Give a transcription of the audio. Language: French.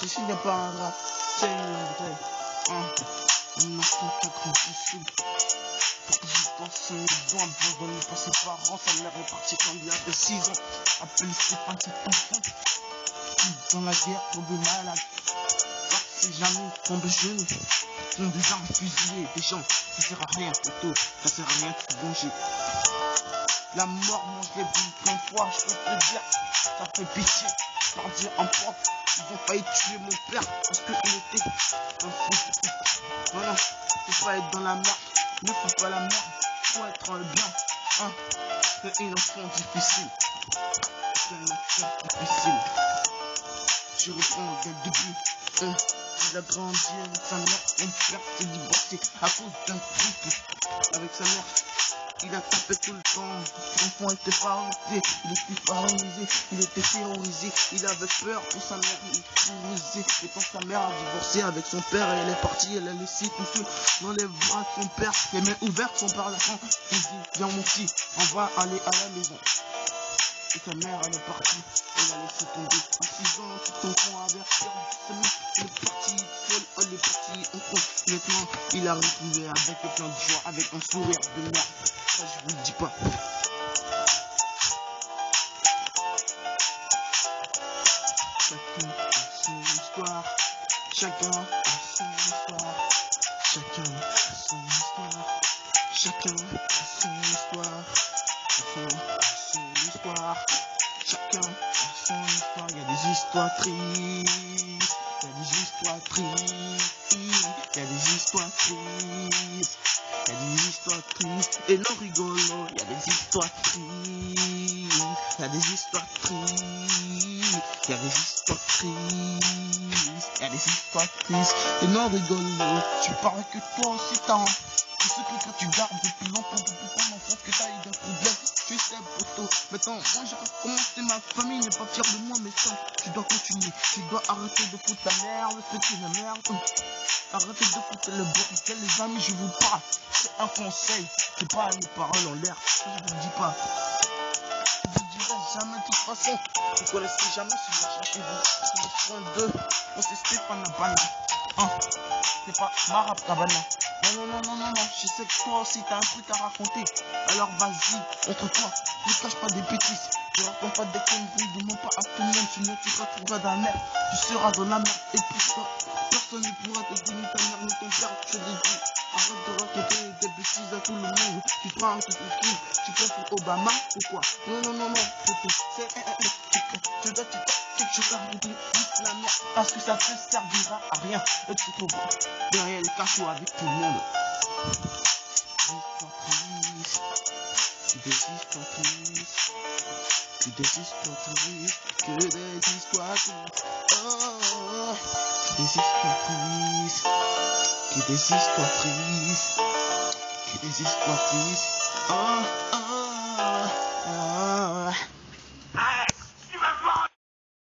ceci n'est pas un drap, c'est une vraie. Un enfant qui a grandi sous. Pour que je pense les dents abandonnées par ses parents, sa mère est partie quand il avait 6 ans. Appelle Stéphane cet enfant. Dans la guerre, tombé malade. C'est jamais tombé jeune. Ils ont des armes fusillées, des gens. Ça sert à rien, photo. Ça sert à rien de se venger. La mort mange les boules plein de fois, je peux te dire. Ça fait pitié. Partir en prof. Ils ont failli tuer mon père parce qu'il était un fou. Voilà, faut pas être dans la merde. Ne faut pas la merde. Faut être dans le bien. C'est une enfant difficile. C'est un enfant difficile. Je reprends dès le début. Il a grandi avec sa mère. Mon père s'est divorcé à cause d'un truc avec sa mère. Il a tapé tout le temps. L'enfant était paralysé, il était paralysé, il était terrorisé. Il avait peur pour sa mère, il était terrorisé. Et quand sa mère a divorcé avec son père, elle est partie, elle a laissé tout seul dans les bras de son père. Les mains ouvertes, son père l'attend. Il dit, viens mon petit, on va aller à la maison. Et sa mère, elle est partie, elle a laissé tomber. À 6 ans, tout enfant avait peur de sa mère. Elle est partie seule, elle est partie en compte. Maintenant, il a retrouvé avec plein de joie, avec un sourire de merde. Ça, je vous le dis pas. Chacun a son histoire. Chacun a son histoire. Chacun a son histoire. Chacun a son histoire. Chacun a son histoire. Chacun a son histoire. Il y a des histoires tristes. Il y a des histoires tristes. Il y a des histoires tristes. Il y a des histoires tristes et non rigolo. Il y a des histoires tristes. Il y a des histoires tristes. Il y a des histoires tristes. Il y a des histoires tristes et non rigolo. Tu parles que toi aussi t'as un secret que tu gardes depuis longtemps, depuis ton enfance que t'as eu d'un problème. Tu sais, poteau. Maintenant, moi j'ai recommencé, ma famille n'est pas fière de moi, mais ça, tu dois continuer. Tu dois arrêter de foutre ta merde, c'est une merde. Arrêtez de foutre le bordel, les amis, je vous parle. C'est un conseil, c'est pas les paroles en l'air. Ça, je vous le dis pas. Je vous dirai jamais de toute façon. Vous connaissez jamais si vous cherchez vous. Le soin d'eux. Moi, c'est Stéphane Abana. C'est pas Marab Cabana. Non. Je sais que toi aussi t'as un truc à raconter. Alors vas-y, entre toi. Ne cache pas des bêtises. Ne raconte pas des conneries. Dis-moi pas à tout le monde. Sinon tu te retrouveras dans la merde. Tu seras dans la merde. Et puis ça, personne ne pourra te dire ni ta mère ni ton père. Je te dis. Arrête de raconter des bêtises à tout le monde. Tu prends un truc de film. Tu prends pour Obama ou quoi? Non. Tu dois quelque chose à raconter. La merde. Parce que ça te servira à rien. Et tu te vois derrière les cachots avec tout le monde. Des histoires tristes. Que des histoires tristes. Que des histoires tristes. Oh. Des histoires tristes. Que des histoires tristes. Que des histoires tristes. Oh.